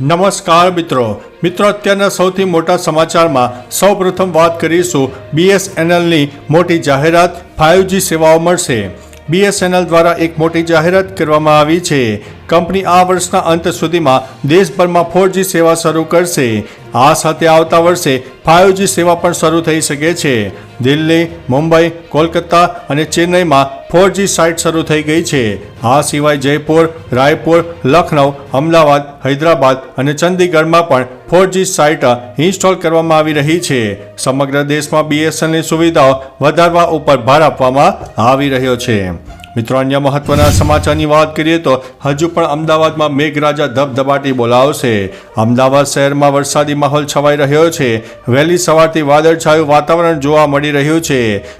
નમસ્કાર મિત્રો અત્યારના સૌથી મોટા સમાચારમાં સૌપ્રથમ વાત કરીશું BSNLની મોટી જાહેરાત 5G સેવાઓ મળશે. BSNL દ્વારા એક મોટી જાહેરાત કરવામાં આવી છે. કંપની આ વર્ષના અંત સુધીમાં દેશભરમાં 4G સેવા શરૂ કરશે. આ સાથે આવતા વર્ષે 5G સેવા પણ શરૂ થઈ શકે છે. દિલ્હી, મુંબઈ, કોલકાતા અને ચેન્નઈમાં 4G સાઇટ શરૂ થઈ ગઈ છે. આ સિવાય જયપુર, રાયપુર, લખનઉ, અમદાવાદ, હૈદરાબાદ અને ચંદીગઢમાં પણ 4G સાઇટ ઇન્સ્ટોલ કરવામાં આવી રહી છે. સમગ્ર દેશમાં BSNLની સુવિધાઓ વધારવા ઉપર ભાર આપવામાં આવી રહ્યો છે. મિત્રો, અન્ય મહત્વના સમાચારની વાત કરીએ તો હજુ પણ અમદાવાદમાં મેઘરાજા ધબધબાટી બોલાવશે. અમદાવાદ શહેરમાં વરસાદી માહોલ છવાઈ રહ્યો છે. વહેલી સવારથી વાદળછાયું વાતાવરણ જોવા મળી રહ્યું છે.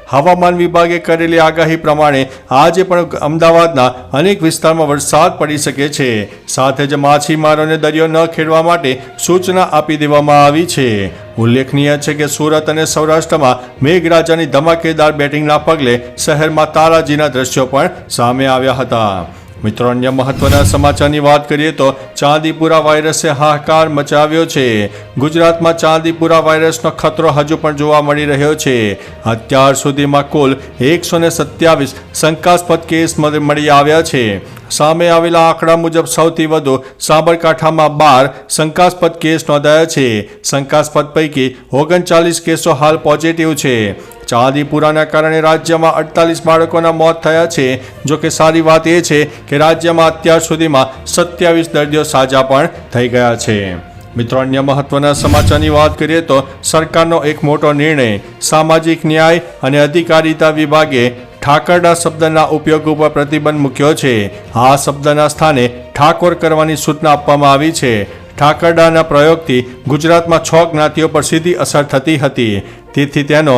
હવામાન વિભાગે કરેલી આગાહી પ્રમાણે આજે પણ અમદાવાદના અનેક વિસ્તારમાં વરસાદ પડી શકે છે. સાથે જ માછીમારોને દરિયો ન ખેડવા માટે સૂચના આપી દેવામાં આવી છે. ઉલ્લેખનીય છે કે સુરત અને સૌરાષ્ટ્રમાં મેઘરાજાની ધમાકેદાર બેટિંગના પગલે શહેરમાં તારાજીના દ્રશ્યો પણ સામે આવ્યા હતા. મિત્રો, અન્ય મહત્વના સમાચારની વાત કરીએ તો ચાંદીપુરા વાયરસે હાહાકાર મચાવ્યો છે. ગુજરાતમાં ચાંદીપુરા વાયરસનો ખતરો હજુ પણ જોવા મળી રહ્યો છે. અત્યાર સુધીમાં કુલ 127 શંકાસ્પદ કેસ મળી આવ્યા છે. સામે આવેલા આંકડા મુજબ સૌથી વધુ સાબરકાંઠામાં 12 શંકાસ્પદ કેસ નોંધાયા છે. શંકાસ્પદ પૈકી 39 કેસો હાલ પોઝિટિવ છે. ચાંદીપુરાના કારણે રાજ્યમાં 48 બાળકોના મોત થયા છે. જો કે સારી વાત એ છે કે રાજ્યમાં અત્યાર સુધીમાં 27 દર્દીઓ સાજા પણ થઈ ગયા છે. મિત્રો, અન્ય મહત્વના સમાચારની વાત કરીએ તો સરકારનો એક મોટો નિર્ણય. સામાજિક ન્યાય અને અધિકારીતા વિભાગે ઠાકરડા શબ્દના ઉપયોગ ઉપર પ્રતિબંધ મૂક્યો છે. આ શબ્દના સ્થાને ઠાકોર કરવાની સૂચના આપવામાં આવી છે. ઠાકરડાના પ્રયોગથી ગુજરાતમાં 6 જ્ઞાતિઓ પર સીધી અસર થતી હતી. તેથી તેનો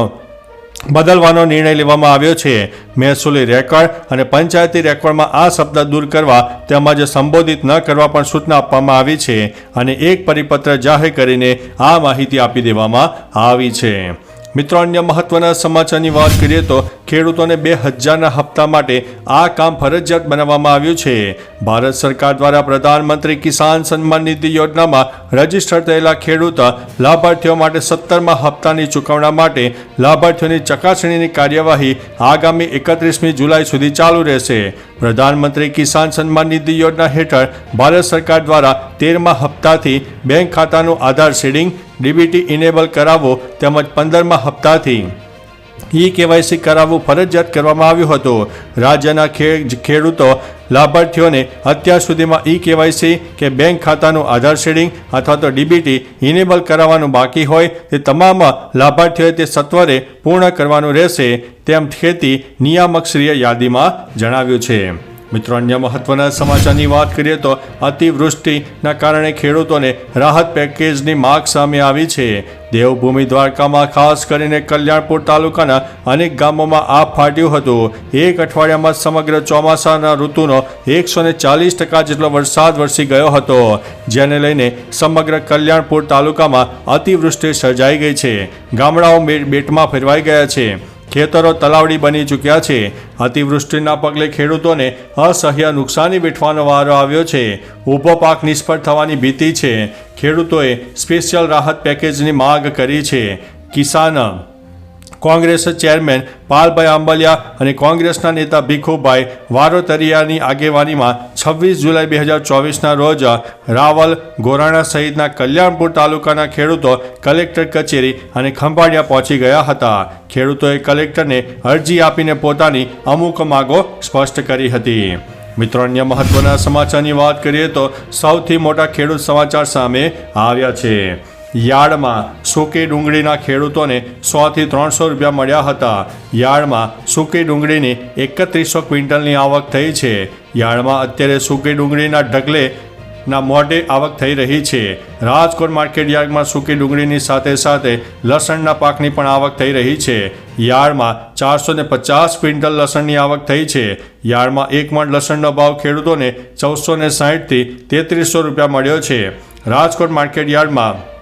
બદલવાનો નિર્ણય લેવામાં આવ્યો છે. મહેસૂલી રેકોર્ડ અને પંચાયતી રેકોર્ડમાં આ શબ્દ દૂર કરવા તેમજ સંબોધિત ન કરવા પણ સૂચના આપવામાં આવી છે અને એક પરિપત્ર જાહેર કરીને આ માહિતી આપી દેવામાં આવી છે. મિત્રો, અન્ય મહત્વના સમાચારની વાત કરીએ તો ખેડૂતોને 2000ના હપ્તા માટે આ કામ ફરજિયાત બનાવવામાં આવ્યું છે. ભારત સરકાર દ્વારા પ્રધાનમંત્રી કિસાન સન્માન નિધિ યોજનામાં રજીસ્ટર થયેલા ખેડૂત લાભાર્થીઓ માટે 17મા હપ્તાની ચૂકવણા માટે લાભાર્થીઓની ચકાસણીની કાર્યવાહી આગામી 31મી જુલાઈ સુધી ચાલુ રહેશે. પ્રધાનમંત્રી કિસાન સન્માન નિધિ યોજના હેઠળ ભારત સરકાર દ્વારા 13મા હપ્તાથી બેંક ખાતાનું આધાર શેડિંગ, DBT ઇનેબલ કરાવવું તેમજ 15મા હપ્તાથી KYC કરાવવું ફરજિયાત કરવામાં આવ્યું હતું. રાજ્યના ખેડૂતો લાભાર્થીઓને અત્યાર સુધીમાં KYC કે બેંક ખાતાનું આધાર શેડિંગ અથવા તો DBT ઇનેબલ કરાવવાનું બાકી હોય તે તમામ લાભાર્થીઓએ તે સત્વરે પૂર્ણ કરવાનું રહેશે તેમ ખેતી નિયામકશ્રીએ યાદીમાં જણાવ્યું છે. મિત્રો, અન્ય મહત્વના સમાચારની વાત કરીએ તો અતિવૃષ્ટિના કારણે ખેડૂતોને રાહત પેકેજની માંગ સામે આવી છે. દેવભૂમિ દ્વારકામાં ખાસ કરીને કલ્યાણપુર તાલુકાના અનેક ગામોમાં આભ ફાટ્યું હતું. એક અઠવાડિયામાં સમગ્ર ચોમાસાના ઋતુનો 140% જેટલો વરસાદ વરસી ગયો હતો, જેને લઈને સમગ્ર કલ્યાણપુર તાલુકામાં અતિવૃષ્ટિ સર્જાઈ ગઈ છે. ગામડાઓ બેટમાં ફેરવાઈ ગયા છે. ખેતરો તલાવડી બની ચૂક્યા છે. અતિવૃષ્ટિના પગલે ખેડૂતોને અસહ્ય નુકસાની વેઠવાનો વારો આવ્યો છે. ઊભો પાક નિષ્ફળ થવાની ભીતિ છે. ખેડૂતોએ સ્પેશિયલ રાહત પેકેજની માંગ કરી છે. કિસાન કોંગ્રેસ ચેરમેન પાલભાઈ આંબલિયા અને કોંગ્રેસના નેતા ભીખુભાઈ વારોતરિયાની આગેવાનીમાં 26 જુલાઈ 2024ના રોજ રાવલ, ગોરાણા સહિતના કલ્યાણપુર તાલુકાના ખેડૂતો કલેક્ટર કચેરી અને ખંભાળિયા પહોંચી ગયા હતા. ખેડૂતોએ કલેક્ટરને અરજી આપીને પોતાની અમુક માંગો સ્પષ્ટ કરી હતી. મિત્રો, અન્ય મહત્વના સમાચારની વાત કરીએ તો સૌથી મોટા ખેડૂત સમાચાર સામે આવ્યા છે. યાર્ડમાં સૂકી ડુંગળીના ખેડૂતોને 100 થી 300 રૂપિયા મળ્યા હતા. યાર્ડમાં સૂકી ડુંગળીની 3100 ક્વિન્ટલની આવક થઈ છે. યાર્ડમાં અત્યારે સૂકી ડુંગળીના ઢગલેના મોઢે આવક થઈ રહી છે. રાજકોટ માર્કેટ યાર્ડમાં સૂકી ડુંગળીની સાથે સાથે લસણના પાકની પણ આવક થઈ રહી છે. યાર્ડમાં 450 ક્વિન્ટલ લસણની આવક થઈ છે. યાર્ડમાં 1 મણ લસણનો ભાવ ખેડૂતોને 1460 થી 3300 રૂપિયા મળ્યો છે. રાજકોટ માર્કેટ યાર્ડમાં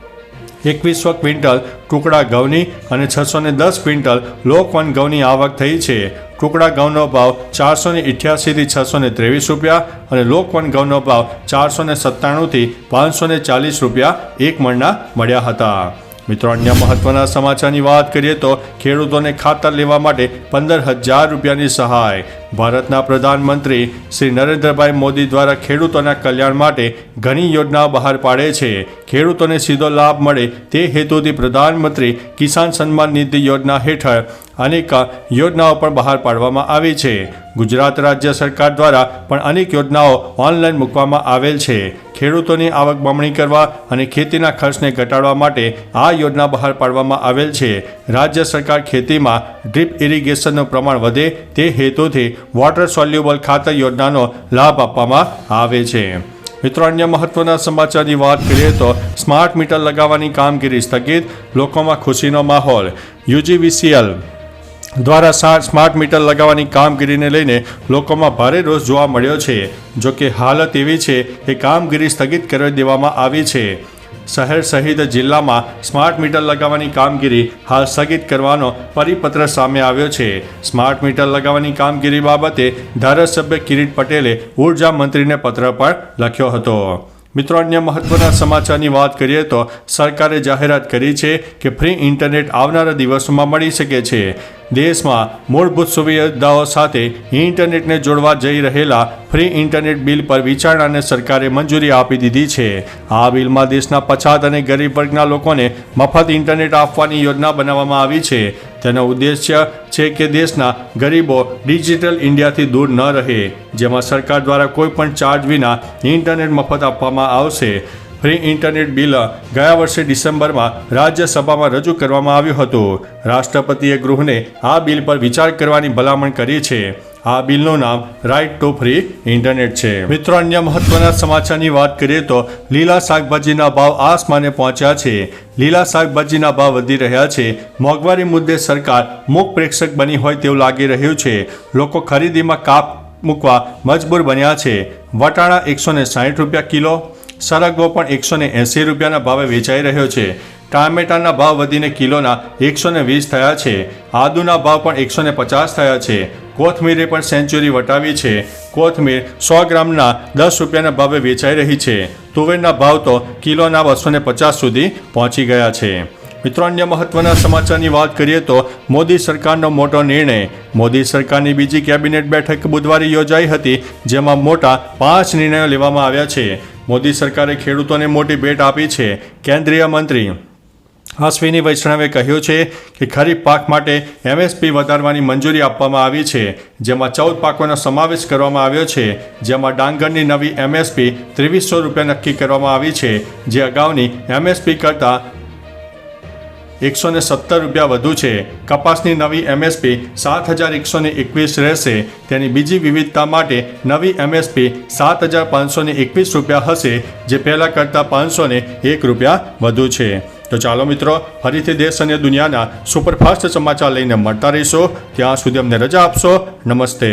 2100 ક્વિન્ટલ ટુકડા ઘઉંની અને 610 ક્વિન્ટલ લોકવન ઘઉંની આવક થઈ છે. ટુકડા ઘઉંનો ભાવ 488 થી 623 રૂપિયા અને લોકવન ઘઉંનો ભાવ 497 થી 540 રૂપિયા એક મણના મળ્યા હતા. મિત્રો, અન્ય મહત્વના સમાચારની વાત કરીએ તો ખેડૂતોને ખાતર લેવા માટે 15,000 રૂપિયાની સહાય. ભારતના પ્રધાનમંત્રી શ્રી નરેન્દ્રભાઈ મોદી દ્વારા ખેડૂતોના કલ્યાણ માટે ઘણી યોજનાઓ બહાર પાડે છે. ખેડૂતોને સીધો લાભ મળે તે હેતુથી પ્રધાનમંત્રી કિસાન સન્માન નિધિ યોજના હેઠળ અનેક યોજનાઓ પણ બહાર પાડવામાં આવી છે. ગુજરાત રાજ્ય સરકાર દ્વારા પણ અનેક યોજનાઓ ઓનલાઈન મૂકવામાં આવેલ છે. ખેડૂતોની આવક બમણી કરવા અને ખેતીના ખર્ચને ઘટાડવા માટે આ યોજના બહાર પાડવામાં આવેલ છે. રાજ્ય સરકાર ખેતીમાં ડ્રીપ ઇરિગેશનનું પ્રમાણ વધે તે હેતુથી વોટર સોલ્યુબલ ખાતર યોજનાનો લાભ આપવામાં આવે છે. મિત્રો, અન્ય મહત્વના સમાચારની વાત કરીએ તો સ્માર્ટ મીટર લગાવવાની કામગીરી સ્થગિત, લોકોમાં ખુશીનો માહોલ. UGVCL દ્વારા સ્માર્ટ મીટર લગાવવાની કામગીરીને લઈને લોકોમાં ભારે રોષ જોવા મળ્યો છે. જો કે હાલત એવી છે કે કામગીરી સ્થગિત કરી દેવામાં આવી છે. શહેર સહિત જિલ્લામાં સ્માર્ટ મીટર લગાવવાની કામગીરી હાલ સ્થગિત કરવાનો પરિપત્ર સામે આવ્યો છે. સ્માર્ટ મીટર લગાવવાની કામગીરી બાબતે ધારાસભ્ય કિરીટ પટેલે ઉર્જા મંત્રીને પત્ર પણ લખ્યો હતો. મિત્રો, અન્ય મહત્વના સમાચારની વાત કરીએ તો સરકારે જાહેરાત કરી છે કે ફ્રી ઇન્ટરનેટ આવનારા દિવસોમાં મળી શકે છે. દેશમાં મૂળભૂત સુવિધાઓ સાથે ઇન્ટરનેટને જોડવા જઈ રહેલા ફ્રી ઇન્ટરનેટ બિલ પર વિચારણાને સરકારે મંજૂરી આપી દીધી છે. આ બિલમાં દેશના પછાત અને ગરીબ વર્ગના લોકોને મફત ઇન્ટરનેટ આપવાની યોજના બનાવવામાં આવી છે. તેનો ઉદ્દેશ્ય છે કે દેશના ગરીબો ડિજિટલ ઇન્ડિયાથી દૂર ન રહે, જેમાં સરકાર દ્વારા કોઈપણ ચાર્જ વિના ઇન્ટરનેટ મફત આપવામાં આવશે. ફ્રી ઇન્ટરનેટ બિલ ગયા વર્ષે ડિસેમ્બરમાં રાજ્યસભામાં રજૂ કરવામાં આવ્યું હતું. રાષ્ટ્રપતિએ ગૃહને આ બિલ પર વિચાર કરવાની ભલામણ કરી છે. આ બિલનું નામ રાઇટ ટુ ફ્રી ઇન્ટરનેટ છે. મિત્રો, અન્ય મહત્વના સમાચારની વાત કરીએ તો લીલા શાકભાજીના ભાવ આસમાને પહોંચ્યા છે. લીલા શાકભાજીના ભાવ વધી રહ્યા છે. મોંઘવારી મુદ્દે સરકાર મૂક પ્રેક્ષક બની હોય તેવું લાગી રહ્યું છે. લોકો ખરીદીમાં કાપ મૂકવા મજબૂર બન્યા છે. વટાણા 160 રૂપિયા કિલો, સરગવો પણ 180 રૂપિયાના ભાવે વેચાઈ રહ્યો છે. ટામેટાના ભાવ વધીને કિલોના 120 થયા છે. આદુના ભાવ પણ 150 થયા છે. કોથમીરે પણ સેન્ચુરી વટાવી છે. કોથમીર 100 ગ્રામના 10 રૂપિયાના ભાવે વેચાઈ રહી છે. તુવેરના ભાવ તો કિલોના 250 સુધી પહોંચી ગયા છે. મિત્રો, અન્ય મહત્વના સમાચારની વાત કરીએ તો મોદી સરકારનો મોટો નિર્ણય. મોદી સરકારની બીજી કેબિનેટ બેઠક બુધવારે યોજાઈ હતી, જેમાં મોટા 5 નિર્ણયો લેવામાં આવ્યા છે. મોદી સરકારે ખેડૂતોને મોટી ભેટ આપી છે. કેન્દ્રીય મંત્રી અશ્વિની વૈષ્ણવે કહ્યું છે કે ખરીફ પાક માટે MSP વધારવાની મંજૂરી આપવામાં આવી છે, જેમાં 14 પાકોનો સમાવેશ કરવામાં આવ્યો છે. જેમાં ડાંગરની નવી MSP 2300 રૂપિયા નક્કી કરવામાં આવી છે, જે અગાઉની MSP કરતાં 117 રૂપિયા વધુ છે. કપાસની નવી MSP 7,121 રહેશે. તેની બીજી વિવિધતા માટે નવી MSP 7,521 રૂપિયા હશે, જે પહેલાં કરતાં 501 રૂપિયા વધુ છે. તો ચાલો મિત્રો, ફરીથી દેશ અને દુનિયાના સુપરફાસ્ટ સમાચાર લઈને મળતા રહીશો. ત્યાં સુધી અમને રજા આપશો. નમસ્તે.